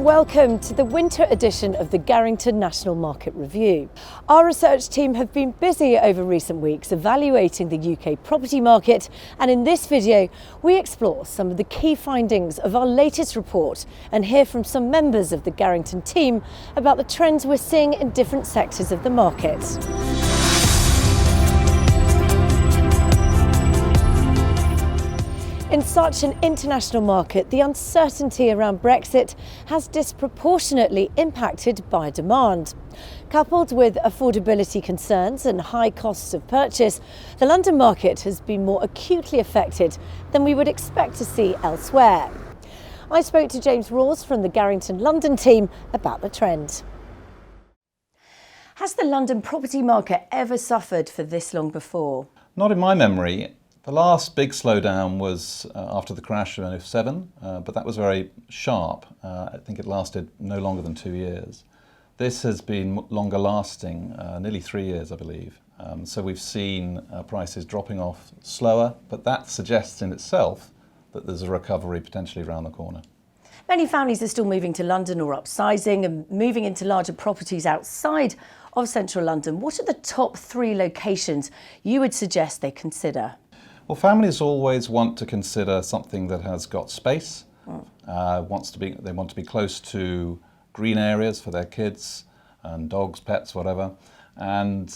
and welcome to the winter edition of the Garrington National Market Review. Our research team have been busy over recent weeks evaluating the UK property market, and in this video we explore some of the key findings of our latest report and hear from some members of the Garrington team about the trends we're seeing in different sectors of the market. In such an international market, the uncertainty around Brexit has disproportionately impacted buyer demand. Coupled with affordability concerns and high costs of purchase, the London market has been more acutely affected than we would expect to see elsewhere. I spoke to James Rawls from the Garrington London team about the trend. Has the London property market ever suffered for this long before? Not in my memory. The last big slowdown was after the crash of 2007, but that was very sharp. I think it lasted no longer than 2 years. This has been longer lasting, nearly 3 years, I believe. So we've seen prices dropping off slower, but that suggests in itself that there's a recovery potentially around the corner. Many families are still moving to London or upsizing and moving into larger properties outside of central London. What are the top 3 locations you would suggest they consider? Well, families always want to consider something that has got space, they want to be close to green areas for their kids and dogs, pets, whatever, and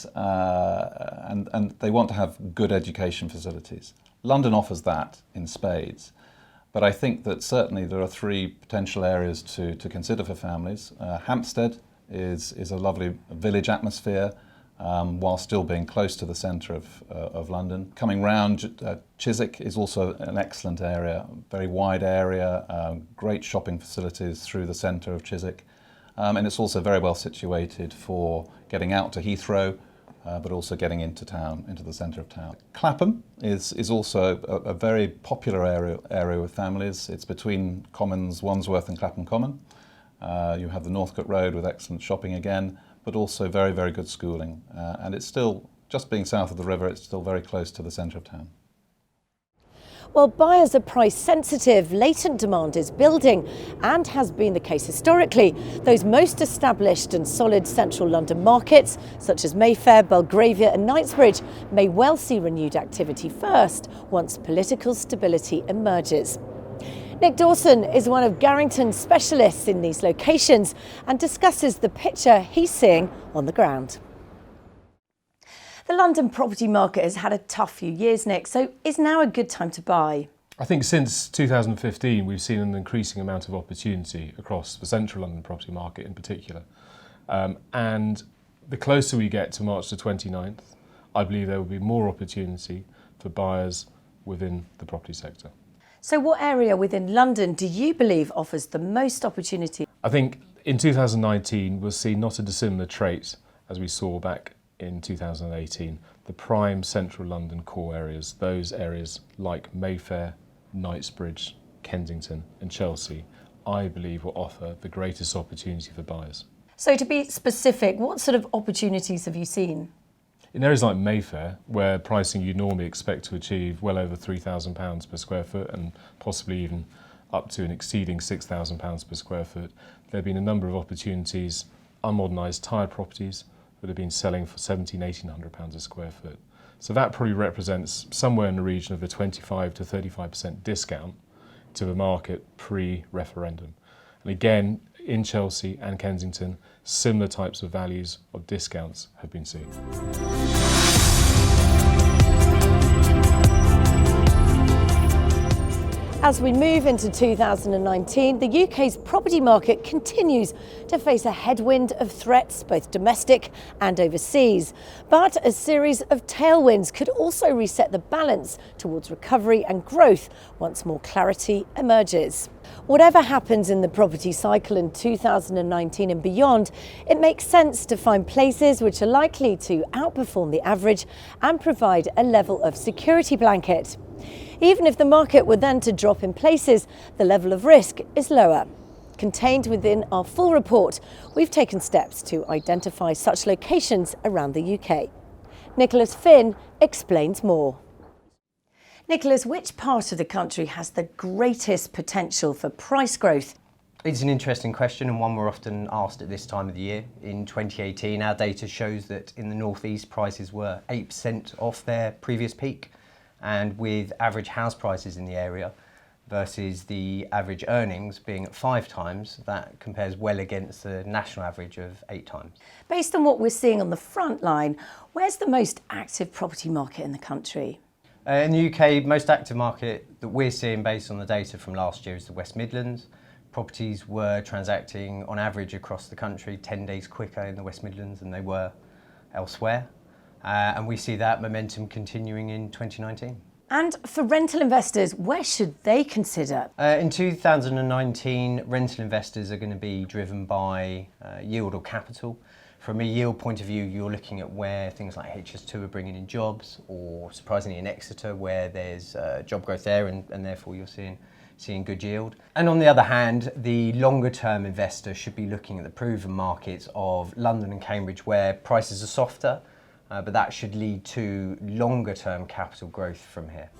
they want to have good education facilities. London offers that in spades, but I think that certainly there are 3 potential areas to consider for families. Hampstead is a lovely village atmosphere, while still being close to the centre of London. Coming round, Chiswick is also an excellent area, very wide area, great shopping facilities through the centre of Chiswick, and it's also very well situated for getting out to Heathrow, but also getting into town, into the centre of town. Clapham is also a very popular area with families. It's between Commons, Wandsworth and Clapham Common. You have the Northcote Road with excellent shopping again, but also very, very good schooling. And it's still, just being south of the river, it's still very close to the centre of town. Well, buyers are price sensitive, latent demand is building, and has been the case historically. Those most established and solid central London markets, such as Mayfair, Belgravia and Knightsbridge, may well see renewed activity first, once political stability emerges. Nick Dawson is one of Garrington's specialists in these locations and discusses the picture he's seeing on the ground. The London property market has had a tough few years, Nick, so is now a good time to buy? I think since 2015 we've seen an increasing amount of opportunity across the central London property market in particular. And the closer we get to March the 29th, I believe there will be more opportunity for buyers within the property sector. So what area within London do you believe offers the most opportunity? I think in 2019 we'll see not a dissimilar trait as we saw back in 2018. The prime central London core areas, those areas like Mayfair, Knightsbridge, Kensington and Chelsea, I believe will offer the greatest opportunity for buyers. So to be specific, what sort of opportunities have you seen? In areas like Mayfair, where pricing you normally expect to achieve well over £3,000 per square foot and possibly even up to and exceeding £6,000 per square foot, there have been a number of opportunities, unmodernised tired properties that have been selling for £1,700–1,800 a square foot. So that probably represents somewhere in the region of a 25 to 35% discount to the market pre-referendum. And again, in Chelsea and Kensington, similar types of values of discounts have been seen. As we move into 2019, the UK's property market continues to face a headwind of threats, both domestic and overseas. But a series of tailwinds could also reset the balance towards recovery and growth once more clarity emerges. Whatever happens in the property cycle in 2019 and beyond, it makes sense to find places which are likely to outperform the average and provide a level of security blanket. Even if the market were then to drop in places, the level of risk is lower. Contained within our full report, we've taken steps to identify such locations around the UK. Nicholas Finn explains more. Nicholas, which part of the country has the greatest potential for price growth? It's an interesting question and one we're often asked at this time of the year. In 2018, our data shows that in the northeast prices were 8% off their previous peak, and with average house prices in the area versus the average earnings being at 5 times, that compares well against the national average of 8 times. Based on what we're seeing on the front line, where's the most active property market in the country? In the UK, most active market that we're seeing based on the data from last year is the West Midlands. Properties were transacting on average across the country 10 days quicker in the West Midlands than they were elsewhere. And we see that momentum continuing in 2019. And for rental investors, where should they consider? In 2019, rental investors are going to be driven by yield or capital. From a yield point of view, you're looking at where things like HS2 are bringing in jobs, or surprisingly in Exeter, where there's job growth there, and therefore you're seeing good yield. And on the other hand, the longer term investor should be looking at the proven markets of London and Cambridge, where prices are softer, but that should lead to longer term capital growth from here.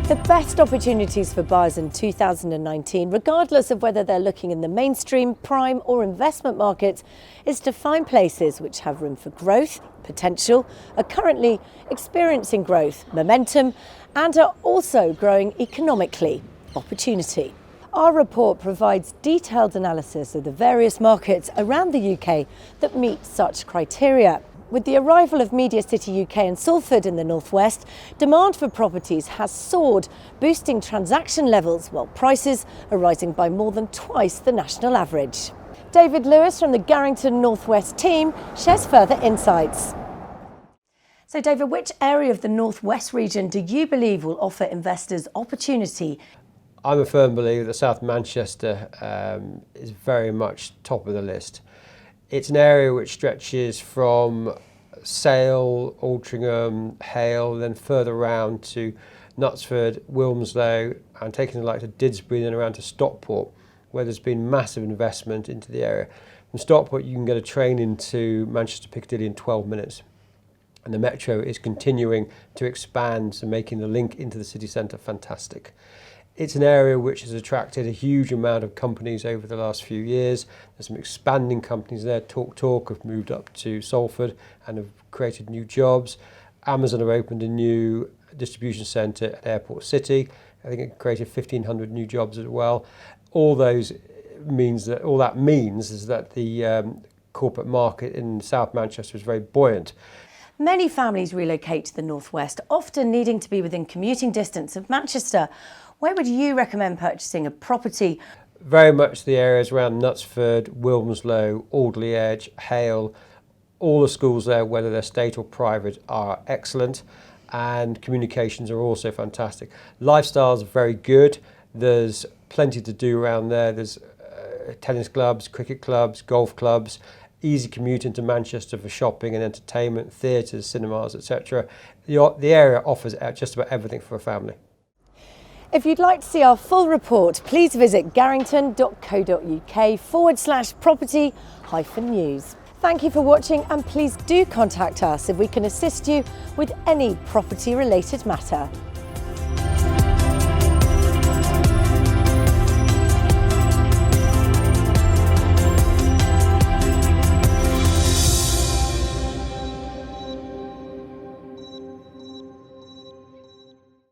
The best opportunities for buyers in 2019, regardless of whether they're looking in the mainstream, prime or investment markets, is to find places which have room for growth, potential, are currently experiencing growth, momentum, and are also growing economically. Opportunity. Our report provides detailed analysis of the various markets around the UK that meet such criteria. With the arrival of Media City UK and Salford in the northwest, demand for properties has soared, boosting transaction levels, while prices are rising by more than twice the national average. David Lewis from the Garrington Northwest team shares further insights. So David, which area of the northwest region do you believe will offer investors opportunity? I'm a firm believer that South Manchester is very much top of the list. It's an area which stretches from Sale, Altrincham, Hale, then further around to Knutsford, Wilmslow, and taking the likes of Didsbury and around to Stockport, where there's been massive investment into the area. From Stockport, you can get a train into Manchester Piccadilly in 12 minutes. And the Metro is continuing to expand and making the link into the city centre fantastic. It's an area which has attracted a huge amount of companies over the last few years. There's some expanding companies there. TalkTalk have moved up to Salford and have created new jobs. Amazon have opened a new distribution centre at Airport City. I think it created 1,500 new jobs as well. All that means is that the corporate market in South Manchester is very buoyant. Many families relocate to the northwest, often needing to be within commuting distance of Manchester. Where would you recommend purchasing a property? Very much the areas around Knutsford, Wilmslow, Alderley Edge, Hale. All the schools there, whether they're state or private, are excellent, and communications are also fantastic. Lifestyle's very good. There's plenty to do around there. There's tennis clubs, cricket clubs, golf clubs, easy commute into Manchester for shopping and entertainment, theatres, cinemas, etc. The area offers just about everything for a family. If you'd like to see our full report, please visit garrington.co.uk/property-news. Thank you for watching, and please do contact us if we can assist you with any property related matter.